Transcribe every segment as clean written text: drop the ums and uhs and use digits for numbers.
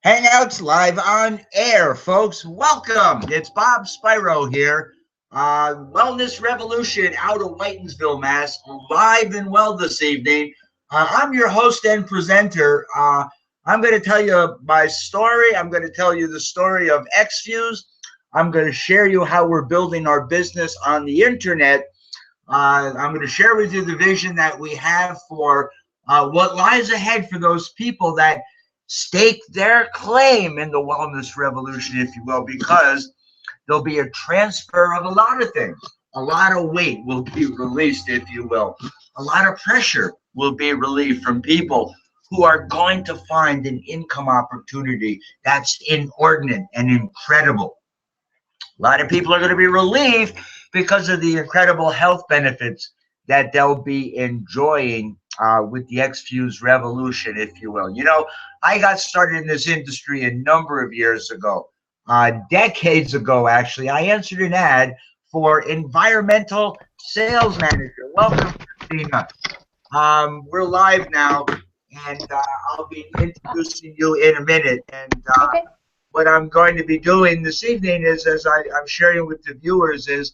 Hangouts live on air, folks. Welcome. It's Bob Spyro here. Wellness Revolution out of Whitensville, Mass. Live and well this evening. I'm your host and presenter. I'm going to tell you my story. I'm going to tell you the story of eXfuze. I'm going to share you how we're building our business on the internet. I'm going to share with you the vision that we have for what lies ahead for those people that stake their claim in the wellness revolution, if you will, because there'll be a transfer of a lot of things. A lot of weight will be released, if you will. A lot of pressure will be relieved from people who are going to find an income opportunity that's inordinate and incredible. A lot of people are going to be relieved because of the incredible health benefits that they'll be enjoying with the eXfuze revolution, if you will. You know, I got started in this industry a number of years ago, decades ago, actually. I answered an ad for environmental sales manager. Welcome, Christina. We're live now, and I'll be introducing you in a minute. And Okay. what I'm going to be doing this evening is, as I'm sharing with the viewers, is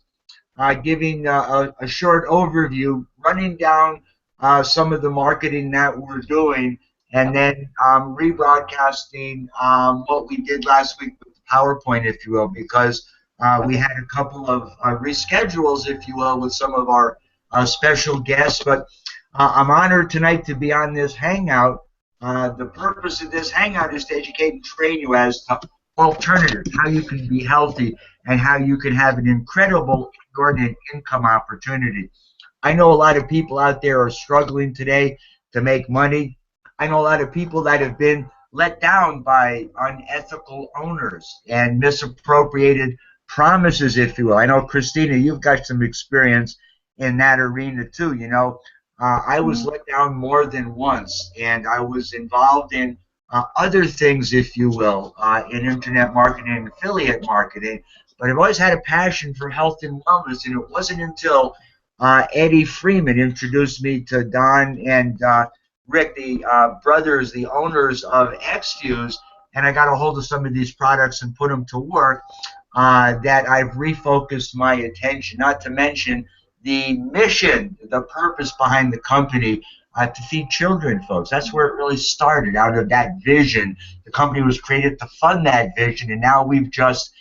giving a short overview, running down some of the marketing that we're doing, and then rebroadcasting what we did last week with the PowerPoint, if you will, because we had a couple of reschedules, if you will, with some of our special guests. But I'm honored tonight to be on this hangout. The purpose of this hangout is to educate and train you as to alternatives, how you can be healthy, and how you can have an incredible, inordinate income opportunity. I know a lot of people out there are struggling today to make money. I know a lot of people that have been let down by unethical owners and misappropriated promises, if you will. I know, Christina, you've got some experience in that arena too. You know, I was let down more than once, and I was involved in other things, if you will, in internet marketing and affiliate marketing. But I've always had a passion for health and wellness, and it wasn't until Eddie Freeman introduced me to Don and Rick, the brothers, the owners of eXfuze, and I got a hold of some of these products and put them to work, that I've refocused my attention, not to mention the mission, the purpose behind the company, to feed children, folks. That's where it really started, out of that vision. The company was created to fund that vision, and now we've just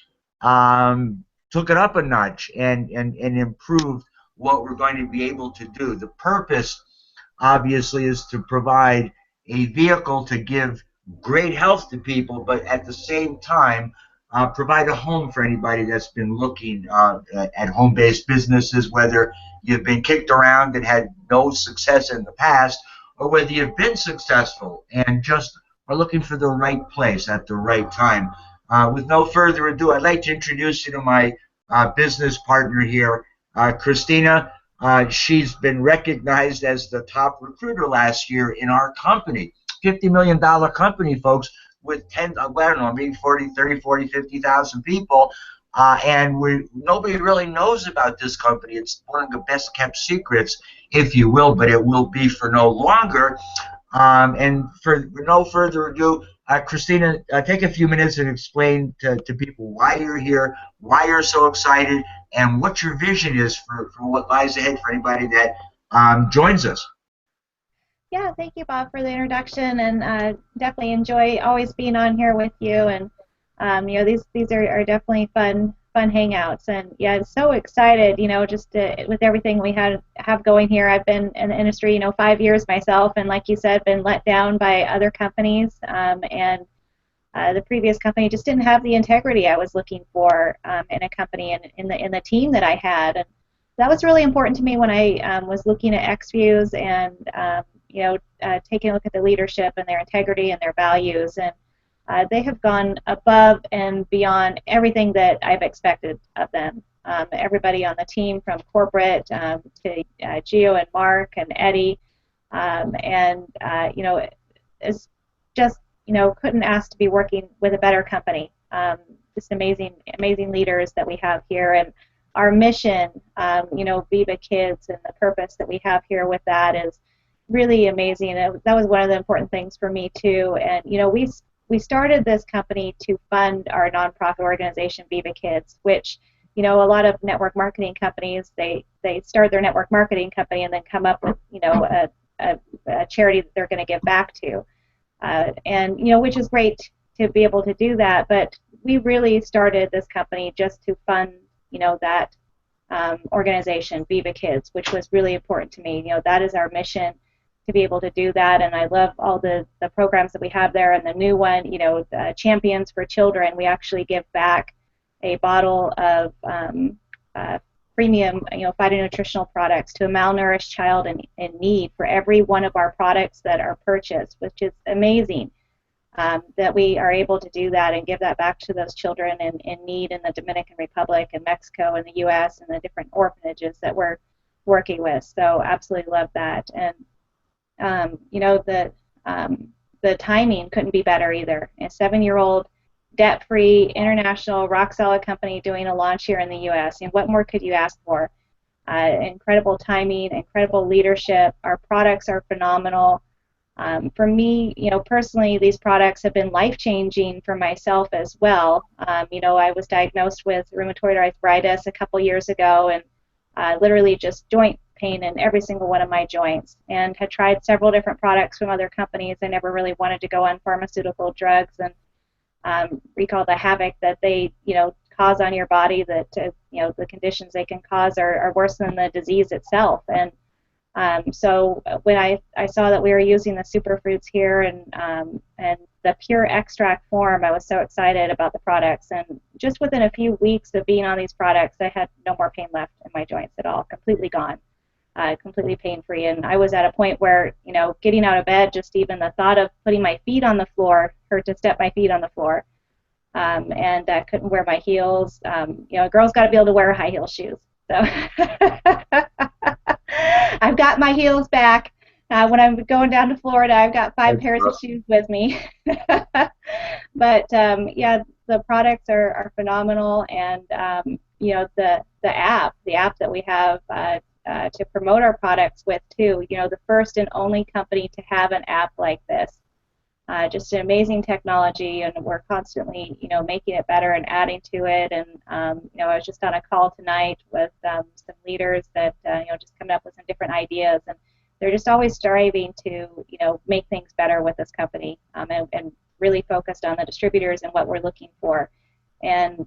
took it up a notch and improved what we're going to be able to do. The purpose, obviously, is to provide a vehicle to give great health to people, but at the same time, provide a home for anybody that's been looking at home-based businesses, whether you've been kicked around and had no success in the past, or whether you've been successful and just are looking for the right place at the right time. With no further ado, I'd like to introduce you to my business partner here, Christina. She's been recognized as the top recruiter last year in our company. $50 million company, folks, with 10, I don't know, maybe 40, 30, 40, 50,000 people. And nobody really knows about this company. It's one of the best kept secrets, if you will, but it will be for no longer. And for no further ado, Christina, take a few minutes and explain to people why you're here, why you're so excited, and what your vision is for what lies ahead for anybody that joins us. Yeah, thank you, Bob, for the introduction, and definitely enjoy always being on here with you. And these are definitely fun hangouts. And yeah, I'm so excited. Just with everything we have going here. I've been in the industry, 5 years myself, and like you said, been let down by other companies. And the previous company just didn't have the integrity I was looking for in a company and in the team that I had. And that was really important to me when I was looking at eXfuze and taking a look at the leadership and their integrity and their values, and they have gone above and beyond everything that I've expected of them. Everybody on the team, from corporate to Gio and Mark and Eddie, is just couldn't ask to be working with a better company. Just amazing leaders that we have here, and our mission, Viva Kids, and the purpose that we have here with that is really amazing. That was one of the important things for me too. And we started this company to fund our nonprofit organization, Viva Kids, which, you know, a lot of network marketing companies, they start their network marketing company and then come up with, you know, a charity that they're going to give back to. And, you know, which is great to be able to do that, but we really started this company just to fund, you know, that organization, Viva Kids, which was really important to me. You know, that is our mission, to be able to do that, and I love all the programs that we have there. And the new one, you know, Champions for Children, we actually give back a bottle of premium, you know, phytonutritional products to a malnourished child in need for every one of our products that are purchased, which is amazing. That we are able to do that and give that back to those children in need in the Dominican Republic and Mexico and the U.S. and the different orphanages that we're working with. So absolutely love that. And you know, the timing couldn't be better either. A 7-year-old debt-free international rock-solid company doing a launch here in the U.S. And what more could you ask for? Incredible timing, incredible leadership. Our products are phenomenal. For me, you know, personally, these products have been life-changing for myself as well. You know, I was diagnosed with rheumatoid arthritis a couple years ago, and literally just joint pain in every single one of my joints, and had tried several different products from other companies. I never really wanted to go on pharmaceutical drugs, and recall the havoc that they, you know, cause on your body. That you know, the conditions they can cause are worse than the disease itself. And so when I saw that we were using the superfruits here and the pure extract form, I was so excited about the products. And just within a few weeks of being on these products, I had no more pain left in my joints at all, completely gone, completely pain-free. And I was at a point where, you know, getting out of bed, just even the thought of putting my feet on the floor hurt to step my feet on the floor. And I couldn't wear my heels. You know, a girl's got to be able to wear high heel shoes. So I've got my heels back. When I'm going down to Florida, I've got 5 pairs of shoes with me. But yeah, the products are phenomenal, and you know, the app that we have to promote our products with too. You know, the first and only company to have an app like this. Just an amazing technology, and we're constantly, you know, making it better and adding to it. And you know, I was just on a call tonight with some leaders that you know, just coming up with some different ideas, and they're just always striving to, you know, make things better with this company, and really focused on the distributors and what we're looking for. And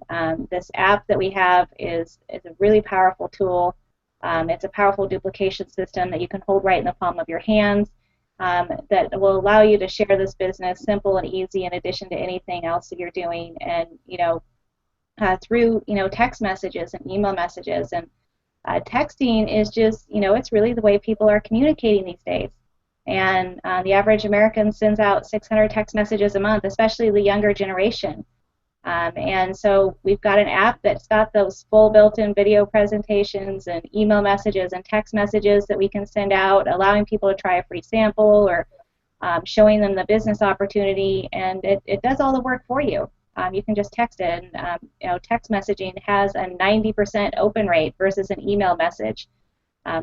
this app that we have is a really powerful tool. It's a powerful duplication system that you can hold right in the palm of your hands. That will allow you to share this business simple and easy, in addition to anything else that you're doing, and you know, through, you know, text messages and email messages. And texting is just, you know, it's really the way people are communicating these days. And the average American sends out 600 text messages a month, especially the younger generation. And so we've got an app that's got those full built-in video presentations and email messages and text messages that we can send out, allowing people to try a free sample, or showing them the business opportunity, and it does all the work for you. You can just text it, and you know, text messaging has a 90% open rate versus an email message.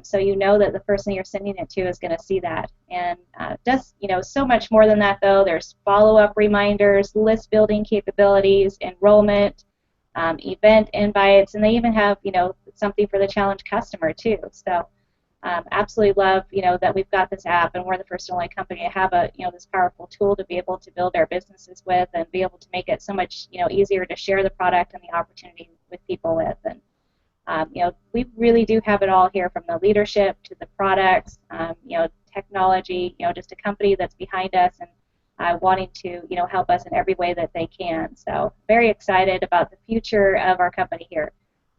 So you know that the person you're sending it to is going to see that. And does, you know, so much more than that, though. There's follow-up reminders, list building capabilities, enrollment, event invites, and they even have, you know, something for the challenge customer too. So absolutely love, you know, that we've got this app, and we're the first and only company to have a, you know, this powerful tool to be able to build our businesses with, and be able to make it so much, you know, easier to share the product and the opportunity with people with. And you know, we really do have it all here, from the leadership to the products, you know, technology, you know, just a company that's behind us and wanting to, you know, help us in every way that they can. So very excited about the future of our company here.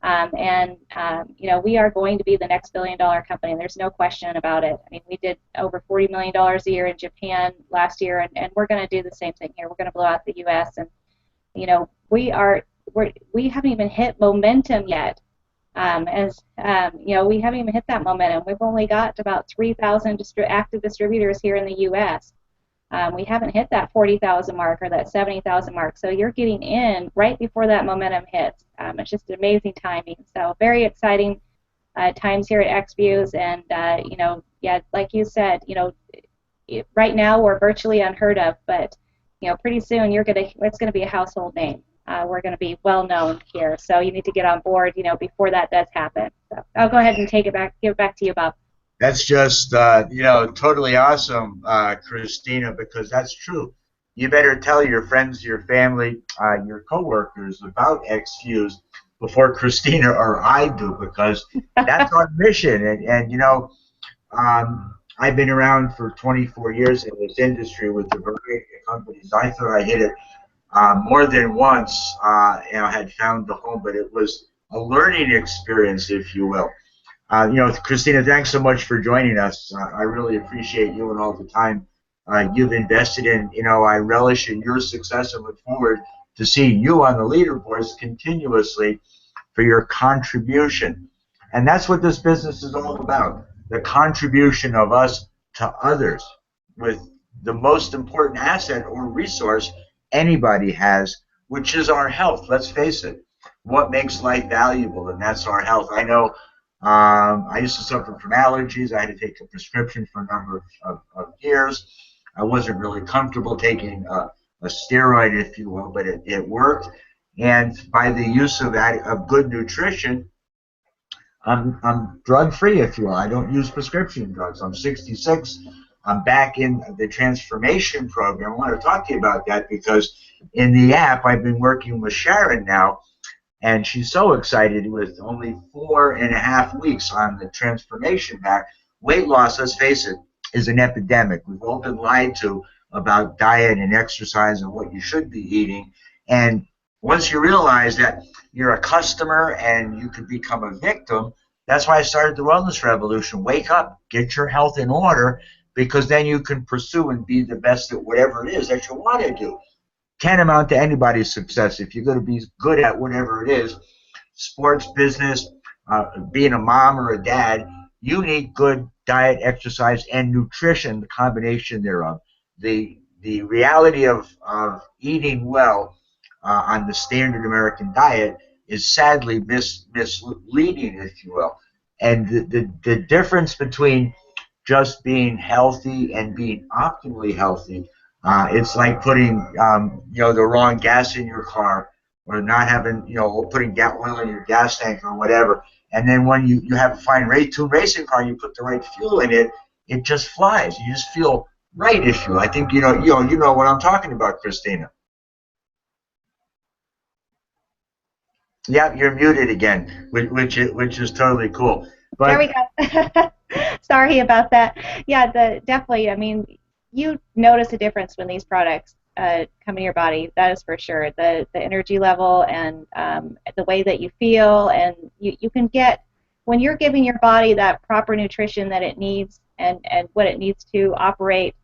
You know, we are going to be the next billion-dollar company, and there's no question about it. I mean, we did over $40 million a year in Japan last year, and we're going to do the same thing here. We're going to blow out the U.S., and, you know, we haven't even hit momentum yet. You know, we haven't even hit that momentum. We've only got about 3,000 active distributors here in the U.S. We haven't hit that 40,000 mark or that 70,000 mark. So you're getting in right before that momentum hits. It's just amazing timing. So very exciting times here at eXfuze. And, you know, yeah, like you said, you know, right now we're virtually unheard of, but pretty soon it's gonna be a household name. We're gonna be well known here, so you need to get on board, before that does happen. So I'll go ahead and give it back to you, Bob. That's just, totally awesome, Christina, because that's true. You better tell your friends, your family, your coworkers about eXfuze before Christina or I do, because that's our mission. I've been around for 24 years in this industry with a variety of companies. I thought I hit it more than once, had found the home, but it was a learning experience, if you will. Christina, thanks so much for joining us. I really appreciate you and all the time you've invested in. I relish in your success and look forward to seeing you on the leaderboards continuously for your contribution. And that's what this business is all about, the contribution of us to others with the most important asset or resource anybody has, which is our health. Let's face it, what makes life valuable, and that's our health. I know I used to suffer from allergies. I had to take a prescription for a number of years. I wasn't really comfortable taking a steroid, if you will, but it worked. And by the use of good nutrition, I'm drug free, if you will. I don't use prescription drugs. I'm 66. I'm back in the transformation program. I want to talk to you about that because in the app I've been working with Sharon now, and she's so excited with only 4.5 weeks on the transformation pack. Weight loss, let's face it, is an epidemic. We've all been lied to about diet and exercise and what you should be eating. And once you realize that you're a customer and you could become a victim, that's why I started the Wellness Revolution. Wake up, get your health in order, because then you can pursue and be the best at whatever it is that you want to do. Tantamount to anybody's success. If you're going to be good at whatever it is, sports, business, being a mom or a dad, you need good diet, exercise, and nutrition, the combination thereof. The reality of eating well on the standard American diet is sadly misleading, if you will. And the difference between just being healthy and being optimally healthy, it's like putting the wrong gas in your car, or not having putting oil in your gas tank or whatever. And then when you have a fine tuned racing car and you put the right fuel in it, it just flies. You just feel right, if you. I think you know what I'm talking about, Christina. Yeah, you're muted again, which is totally cool. But there we go. Sorry about that. Yeah, definitely. I mean, you notice a difference when these products come in your body. That is for sure. The energy level and the way that you feel, and you can get when you're giving your body that proper nutrition that it needs and what it needs to operate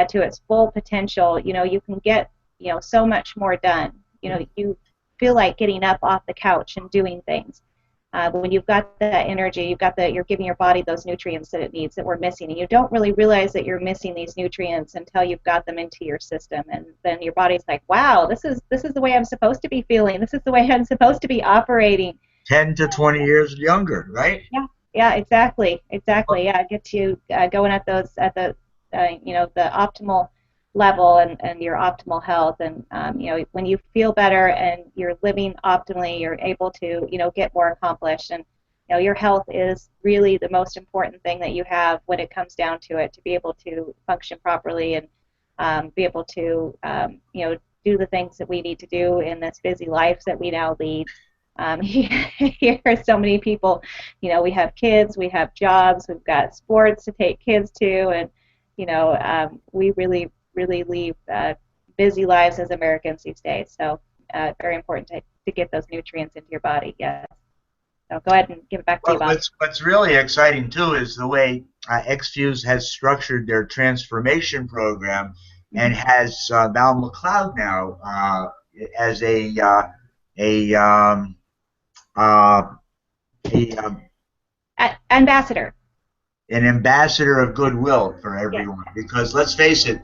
to its full potential. You can get so much more done. You feel like getting up off the couch and doing things. When you've got that energy, you're giving your body those nutrients that it needs that we're missing, and you don't really realize that you're missing these nutrients until you've got them into your system, and then your body's like, wow, this is the way I'm supposed to be feeling. This is the way I'm supposed to be operating. 10 to 20 years younger, right? Yeah, exactly. Yeah, get you going at the optimal level and your optimal health, and when you feel better and you're living optimally, you're able to get more accomplished, and your health is really the most important thing that you have when it comes down to it, to be able to function properly and be able to do the things that we need to do in this busy life that we now lead. Here are so many people, we have kids, we have jobs, we've got sports to take kids to, and we really lead busy lives as Americans these days. So very important to get those nutrients into your body. Yes. So go ahead and give it back to you, Bob. What's really exciting too is the way eXfuze has structured their transformation program, and has Val McLeod now as ambassador. An ambassador of goodwill for everyone. Yes. Because let's face it,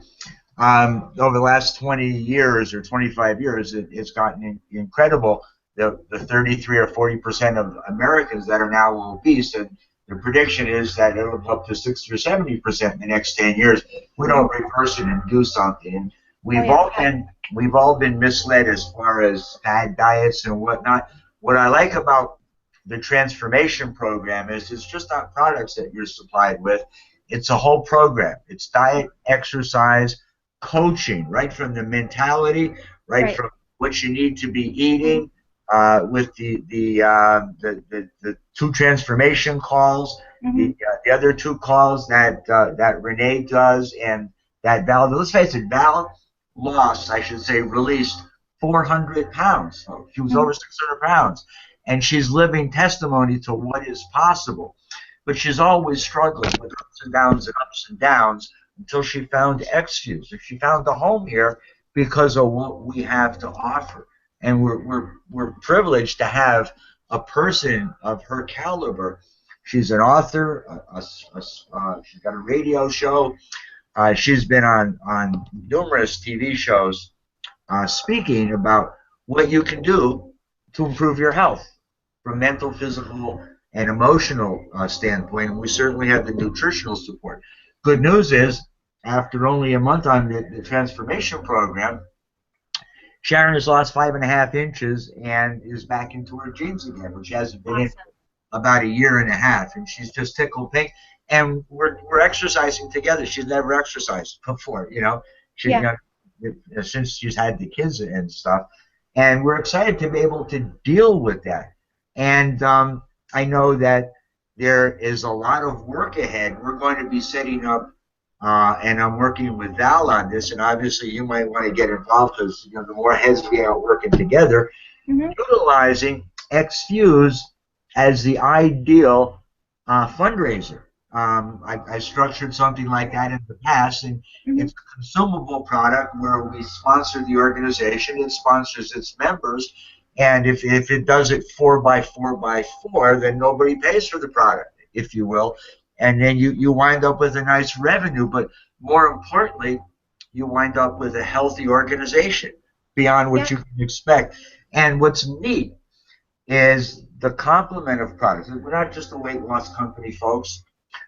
over the last 20 years or 25 years, it's gotten incredible. The 33 or 40% of Americans that are now obese, and the prediction is that it'll go up to 60 or 70% in the next 10 years. We don't reverse it and do something. And Oh we've yeah. all been we've all been misled as far as fad diets and whatnot. What I like about the transformation program is it's just not products that you're supplied with. It's a whole program. It's diet, exercise, coaching, right from the mentality, right Right. from what you need to be eating, with the two transformation calls, Hmm. the other two calls that Renee does, and that Val. Let's face it, Val lost, I should say, released 400 pounds. So she was Hmm. over 600 pounds, and she's living testimony to what is possible. But she's always struggling with ups and downs until she found eXfuze. If she found a home here because of what we have to offer, and we're privileged to have a person of her caliber. She's an author. She's got a radio show. She's been on numerous TV shows, speaking about what you can do to improve your health from mental, physical, and emotional standpoint. And we certainly have the nutritional support. Good news is, after only a month on the transformation program, Sharon has lost 5.5 inches and is back into her jeans again, which hasn't been in Awesome. about a year and a half. And she's just tickled pink. And we're exercising together. She's never exercised before, She, Yeah. since she's had the kids and stuff. And we're excited to be able to deal with that. And I know that there is a lot of work ahead. We're going to be setting up, and I'm working with Val on this. And obviously, you might want to get involved because the more heads we are working together, Hmm. utilizing eXfuze as the ideal fundraiser. I structured something like that in the past, and Hmm. it's a consumable product where we sponsor the organization, it sponsors its members, and if it does it 4 by 4 by 4, then nobody pays for the product, if you will, and then you wind up with a nice revenue, but more importantly, you wind up with a healthy organization beyond what Yeah. you can expect. And what's neat is the complement of products. We're not just a weight loss company, folks.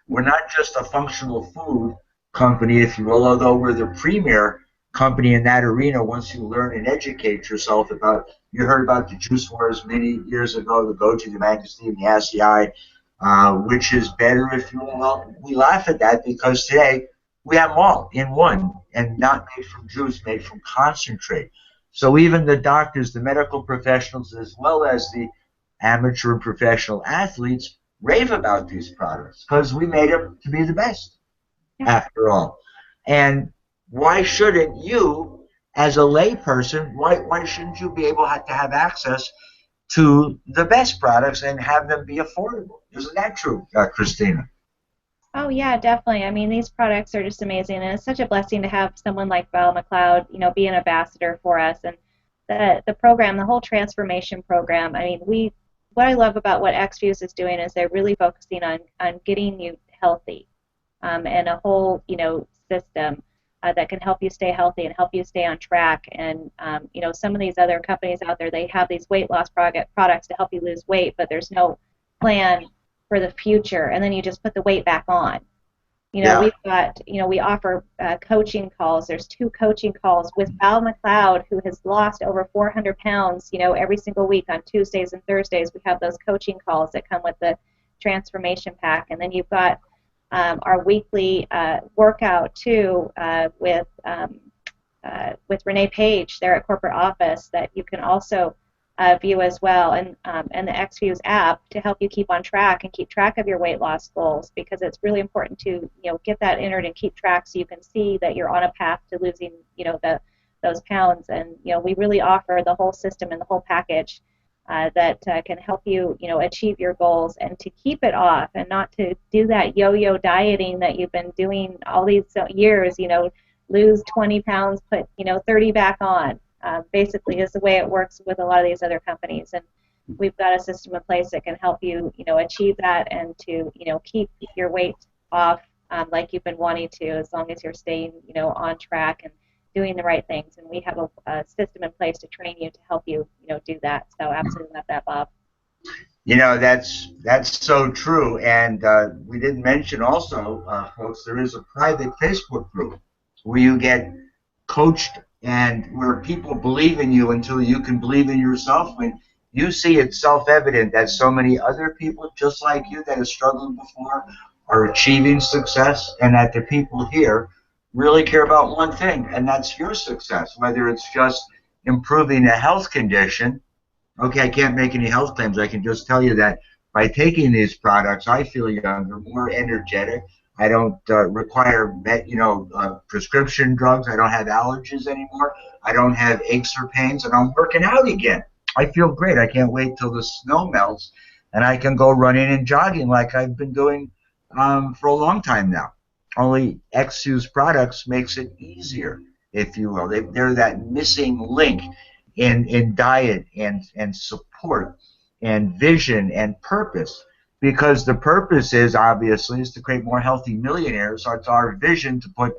We're Hmm. not just a functional food company, if you will, although we're the premier company in that arena once you learn and educate yourself about. You heard about the juice wars many years ago, the Goji, the Magnesine, the ASCI, which is better, if you will. Well, we laugh at that because today we have them all in one, and not made from juice, made from concentrate. So even the doctors, the medical professionals, as well as the amateur and professional athletes, rave about these products because we made them to be the best, Yeah. after all. And why shouldn't you, as a layperson, why shouldn't you be able to have access to the best products and have them be affordable? Isn't that true, Christina? Oh yeah, definitely. I mean, these products are just amazing, and it's such a blessing to have someone like Val McLeod, be an ambassador for us. And the program, the whole transformation program. I mean, what I love about what eXfuze is doing is they're really focusing on getting you healthy, and a whole system that can help you stay healthy and help you stay on track. And some of these other companies out there, they have these weight loss products to help you lose weight, but there's no plan for the future, and then you just put the weight back on. Yeah. We've got, we offer coaching calls. There's 2 coaching calls with Val McLeod, who has lost over 400 pounds, every single week on Tuesdays and Thursdays. We have those coaching calls that come with the transformation pack. And then you've got our weekly workout, too, with Renee Page there at corporate office that you can also view as well, and the eXfuze app to help you keep on track and keep track of your weight loss goals, because it's really important to get that entered and keep track so you can see that you're on a path to losing those pounds. And we really offer the whole system and the whole package that can help you achieve your goals and to keep it off, and not to do that yo-yo dieting that you've been doing all these years. Lose 20 pounds, put 30 back on. Basically, is the way it works with a lot of these other companies. And we've got a system in place that can help you achieve that, and to keep your weight off, like you've been wanting to, as long as you're staying on track and doing the right things. And we have a system in place to train you to help you do that. So absolutely love that, Bob. That's so true. And we didn't mention also, folks, there is a private Facebook group where you get coached and where people believe in you until you can believe in yourself. When you see it's self-evident that so many other people just like you that have struggled before are achieving success, and that the people here really care about one thing, and that's your success, whether it's just improving a health condition. Okay, I can't make any health claims. I can just tell you that by taking these products, I feel younger, more energetic. I don't require prescription drugs. I don't have allergies anymore. I don't have aches or pains, and I'm working out again. I feel great. I can't wait till the snow melts, and I can go running and jogging like I've been doing for a long time now. Only eXfuze products makes it easier, if you will. They're that missing link in diet and support and vision and purpose, because the purpose is obviously is to create more healthy millionaires. So it's our vision to put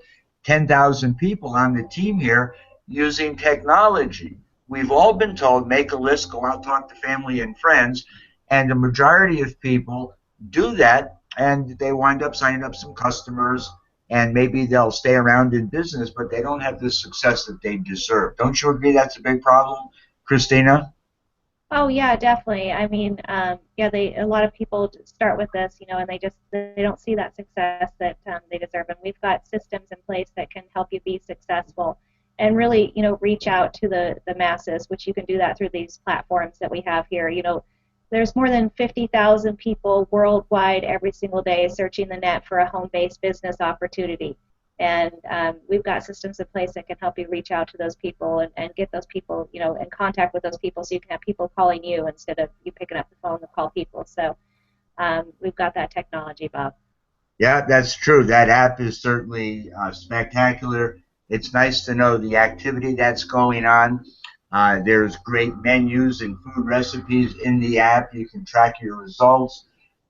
10,000 people on the team here using technology. We've all been told, make a list, go out, talk to family and friends, and the majority of people do that, and they wind up signing up some customers, and maybe they'll stay around in business, but they don't have the success that they deserve. Don't you agree that's a big problem, Christina? Oh yeah, definitely. I mean, yeah, a lot of people start with this, and they don't see that success that they deserve. And we've got systems in place that can help you be successful, and really, reach out to the masses, which you can do that through these platforms that we have here. There's more than 50,000 people worldwide every single day searching the net for a home-based business opportunity. And we've got systems in place that can help you reach out to those people and get those people, in contact with those people, so you can have people calling you instead of you picking up the phone to call people. So we've got that technology, Bob. Yeah, that's true. That app is certainly spectacular. It's nice to know the activity that's going on. There's great menus and food recipes in the app. You can track your results,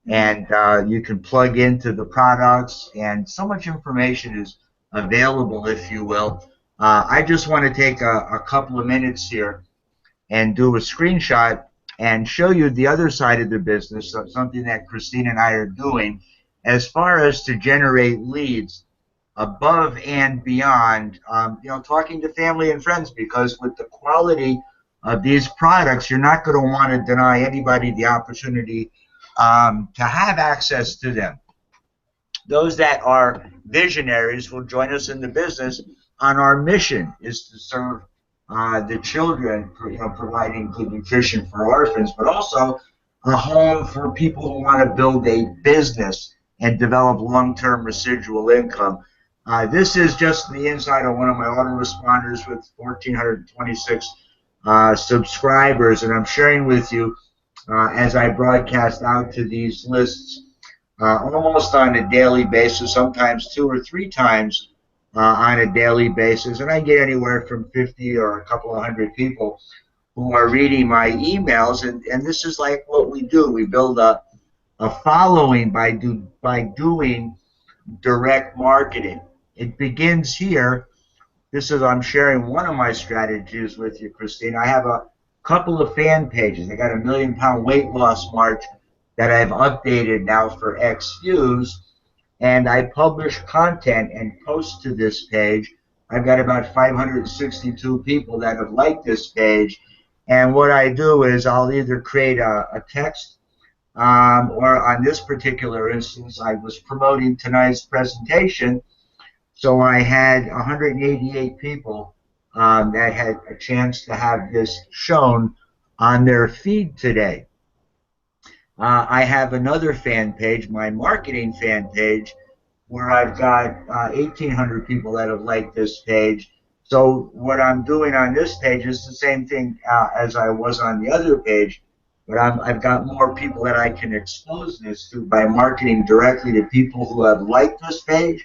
and you can plug into the products, and so much information is available, if you will. I just want to take a couple of minutes here and do a screenshot and show you the other side of the business, something that Christine and I are doing as far as to generate leads above and beyond, talking to family and friends, because with the quality of these products, you're not going to want to deny anybody the opportunity to have access to them. Those that are visionaries will join us in the business on our mission is to serve the children, providing good nutrition for orphans, but also a home for people who want to build a business and develop long-term residual income. This is just the inside of one of my autoresponders with 1,426 subscribers, and I'm sharing with you as I broadcast out to these lists almost on a daily basis, sometimes 2 or 3 times on a daily basis. And I get anywhere from 50 or a couple of hundred people who are reading my emails. And this is like what we do. We build a following by doing direct marketing. It begins here. I'm sharing one of my strategies with you, Christine. I have a couple of fan pages. I got a £1,000,000 weight loss march that I've updated now for eXfuze, and I publish content and post to this page. I've got about 562 people that have liked this page, and what I do is I'll either create a text, or on this particular instance, I was promoting tonight's presentation, so I had 188 people that had a chance to have this shown on their feed today. I have another fan page, my marketing fan page, where I've got 1,800 people that have liked this page. So what I'm doing on this page is the same thing as I was on the other page, but I've got more people that I can expose this to by marketing directly to people who have liked this page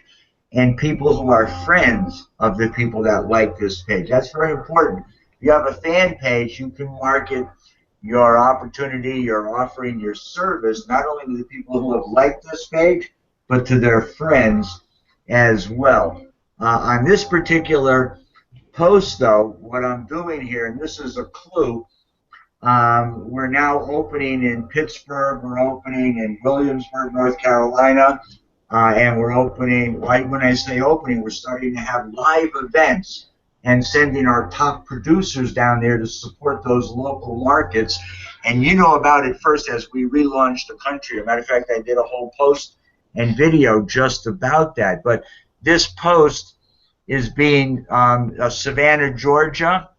and people who are friends of the people that like this page. That's very important. If you have a fan page, you can market your opportunity, your offering, your service, not only to the people who have liked this page, but to their friends as well. On this particular post, though, what I'm doing here, and this is a clue, we're now opening in Pittsburgh, we're opening in Williamsburg, North Carolina, and we're opening, when I say opening, we're starting to have live events and sending our top producers down there to support those local markets. And you know about it first as we relaunched the country. As a matter of fact, I did a whole post and video just about that. But this post is being Savannah, Georgia,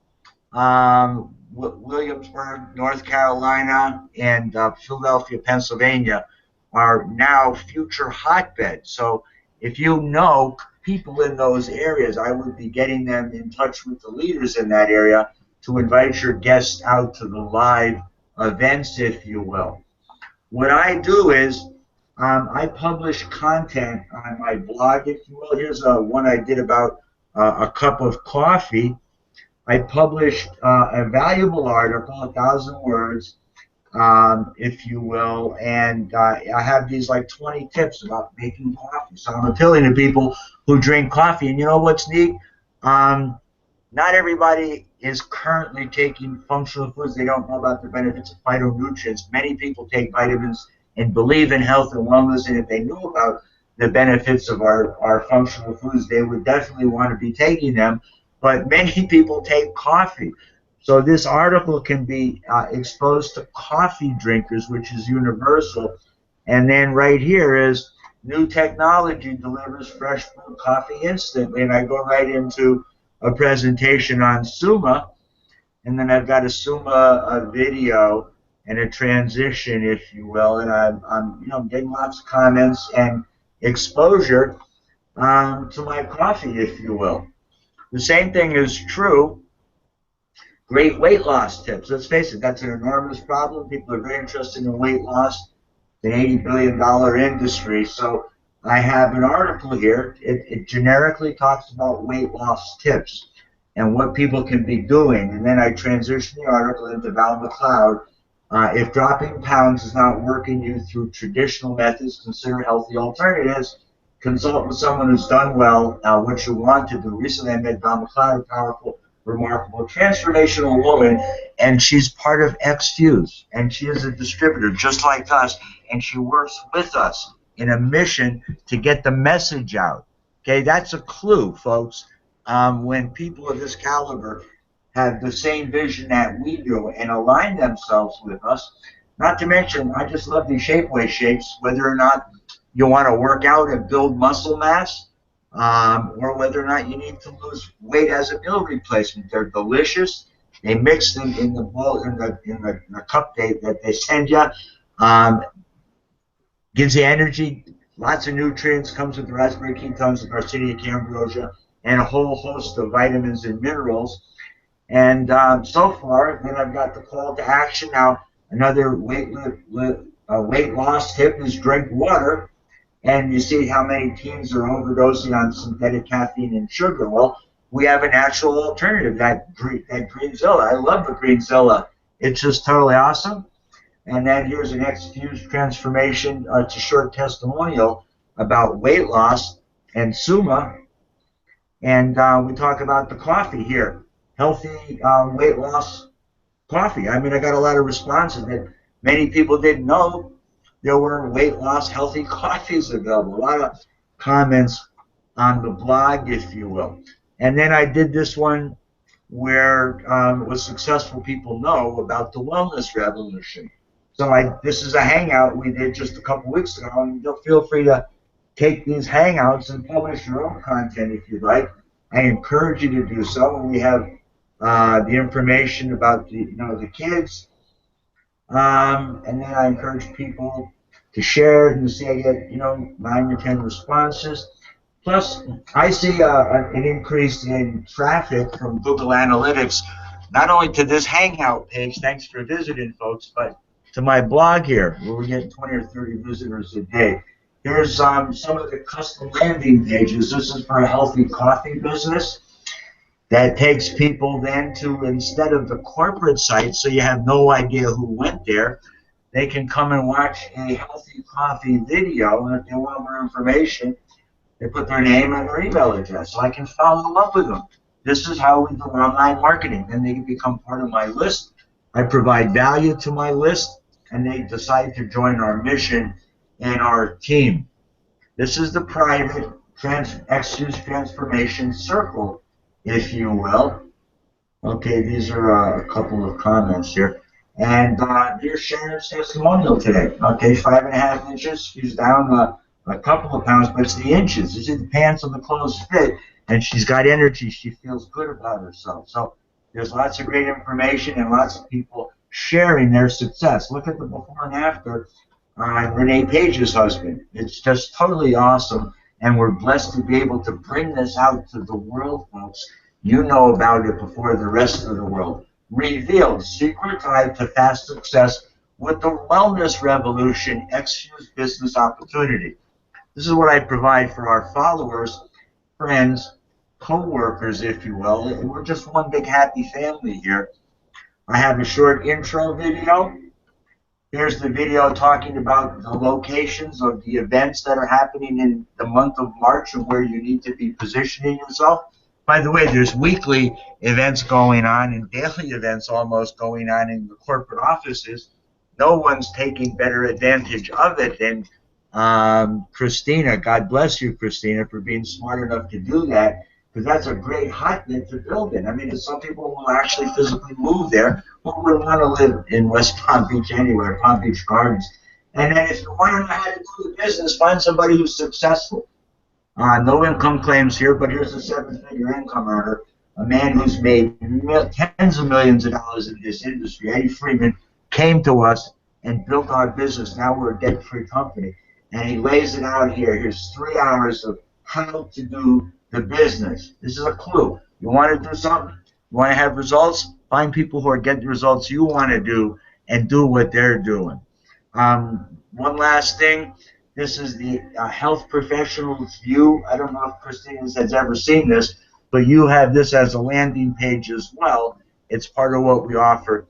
Williamsburg, North Carolina, and Philadelphia, Pennsylvania are now future hotbeds. So if you know people in those areas, I would be getting them in touch with the leaders in that area to invite your guests out to the live events, if you will. What I do is I publish content on my blog, if you will. Here's one I did about a cup of coffee. I published a valuable article, 1,000 words, if you will, and I have these like 20 tips about making coffee. So I'm appealing to people who drink coffee. And you know what's neat? Not everybody is currently taking functional foods. They don't know about the benefits of phytonutrients. Many people take vitamins and believe in health and wellness, and if they knew about the benefits of our functional foods, they would definitely want to be taking them. But many people take coffee. So this article can be exposed to coffee drinkers, which is universal. And then right here is new technology delivers fresh brewed coffee instantly. And I go right into a presentation on Suma. And then I've got a Suma video and a transition, if you will. And I'm getting lots of comments and exposure to my coffee, if you will. The same thing is true. Great weight loss tips. Let's face it, that's an enormous problem. People are very interested in weight loss. It's an $80 billion industry. So I have an article here. It generically talks about weight loss tips and what people can be doing. And then I transition the article into Val McLeod. If dropping pounds is not working you through traditional methods, consider healthy alternatives. Consult with someone who's done well what you want to do. Recently, I met Val McLeod, a powerful, remarkable, transformational woman, and she's part of eXfuze, and she is a distributor just like us, and she works with us in a mission to get the message out. Okay, that's a clue, folks. When people of this caliber have the same vision that we do and align themselves with us, not to mention, I just love these Shapeways shakes, whether or not you want to work out and build muscle mass, or whether or not you need to lose weight as a meal replacement. They're delicious. They mix them in the bowl, in the cup that they send you. Gives you energy, lots of nutrients, comes with the raspberry ketones, the Garcinia cambrosia, and a whole host of vitamins and minerals. And so far, then I've got the call to action. Now, another weight loss tip is drink water. And you see how many teens are overdosing on synthetic caffeine and sugar. Well, we have a natural alternative, that Greenzilla. I love the Greenzilla. It's just totally awesome. And then here's an eXfuze transformation. It's a short testimonial about weight loss and Suma. And we talk about the coffee here. Healthy weight loss coffee. I mean, I got a lot of responses that many people didn't know there were weight loss healthy coffees available. A lot of comments on the blog, if you will. And then I did this one where what successful people know about the wellness revolution. So this is a hangout we did just a couple weeks ago, and you'll feel free to take these hangouts and publish your own content if you'd like. I encourage you to do so. And we have the information about the kids. And then I encourage people to share it, and see I get 9 or 10 responses. Plus, I see an increase in traffic from Google Analytics, not only to this Hangout page, thanks for visiting, folks, but to my blog here, where we get 20 or 30 visitors a day. Here's some of the custom landing pages. This is for a healthy coffee business. That takes people then to, instead of the corporate site, so you have no idea who went there, they can come and watch a healthy coffee video, and if they want more information, they put their name and their email address, so I can follow up with them. This is how we do online marketing. Then they can become part of my list. I provide value to my list, and they decide to join our mission and our team. This is the private eXfuze transformation circle, if you will. Okay, these are a couple of comments here. And here's Sharon's testimonial today. Okay, 5.5 inches. She's down a couple of pounds, but it's the inches. You see the pants and the clothes fit, and she's got energy. She feels good about herself. So there's lots of great information and lots of people sharing their success. Look at the before and after on Renee Page's husband. It's just totally awesome, and we're blessed to be able to bring this out to the world, folks. You know about it before the rest of the world. Revealed, secret guide to fast success with the wellness revolution, eXfuze business opportunity. This is what I provide for our followers, friends, co-workers, if you will. We're just one big happy family here. I have a short intro video. Here's the video talking about the locations of the events that are happening in the month of March and where you need to be positioning yourself. By the way, there's weekly events going on and daily events almost going on in the corporate offices. No one's taking better advantage of it than Christina. God bless you, Christina, for being smart enough to do that, because that's a great hotbed to build in. I mean, some people will actually physically move there. Who would want to live in West Palm Beach anywhere, Palm Beach Gardens? And then if you want to know how to do the business, find somebody who's successful. No income claims here, but here's a seven-figure income earner, a man who's made tens of millions of dollars in this industry. Eddie Freeman came to us and built our business. Now we're a debt-free company. And he lays it out here. Here's 3 hours of how to do the business. This is a clue. You want to do something? You want to have results? Find people who are getting the results you want to do and do what they're doing. One last thing. This is the health professional's view. I don't know if Christina has ever seen this, but you have this as a landing page as well. It's part of what we offer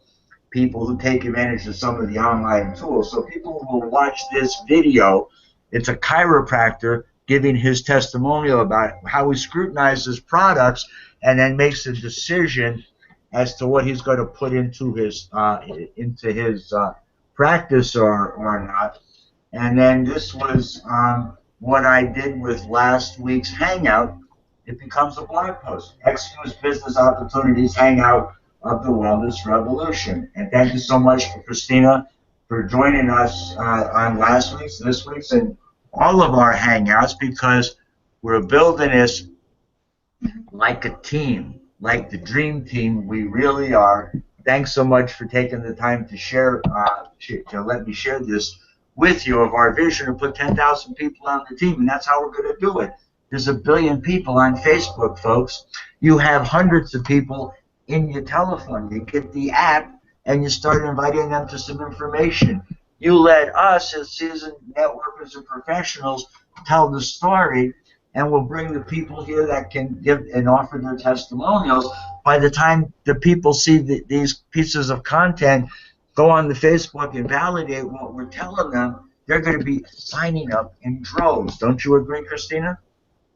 people who take advantage of some of the online tools. So people will watch this video. It's a chiropractor giving his testimonial about how he scrutinizes products and then makes a decision as to what he's going to put into his practice or not. And then this was what I did with last week's Hangout. It becomes a blog post. eXfuze Business Opportunities Hangout of the Wellness Revolution. And thank you so much for Christina for joining us on last week's, this week's, and all of our Hangouts, because we're building this like a team, like the dream team we really are. Thanks so much for taking the time to share, to let me share this with you of our vision to put 10,000 people on the team, and that's how we're going to do it. There's 1 billion people on Facebook, folks. You have hundreds of people in your telephone. You get the app, and you start inviting them to some information. You let us, as seasoned networkers and professionals, tell the story, and we'll bring the people here that can give and offer their testimonials. By the time the people see these pieces of content go on the Facebook and validate what we're telling them, they're going to be signing up in droves. Don't you agree, Christina?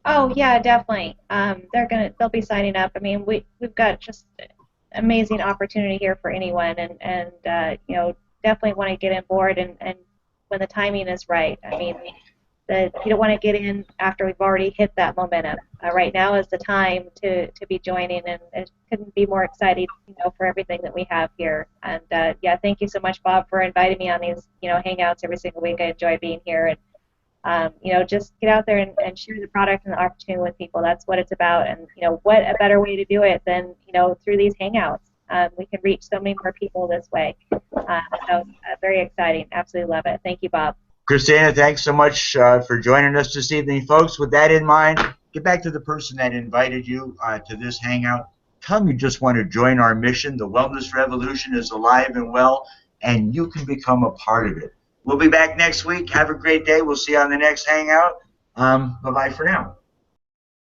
Oh yeah, definitely. They'll be signing up. I mean, we've got just amazing opportunity here for anyone, and you know, definitely want to get on board and when the timing is right. I mean, you don't want to get in after we've already hit that momentum. Right now is the time to be joining, and it couldn't be more exciting, you know, for everything that we have here. And yeah, thank you so much, Bob, for inviting me on these, you know, hangouts every single week. I enjoy being here, and you know, just get out there and share the product and the opportunity with people. That's what it's about. And you know, what a better way to do it than, you know, through these hangouts. We can reach so many more people this way. So very exciting. Absolutely love it. Thank you, Bob. Christina, thanks so much for joining us this evening. Folks, with that in mind, get back to the person that invited you to this hangout. Tell them you just want to join our mission. The Wellness Revolution is alive and well, and you can become a part of it. We'll be back next week. Have a great day. We'll see you on the next hangout. Bye-bye for now.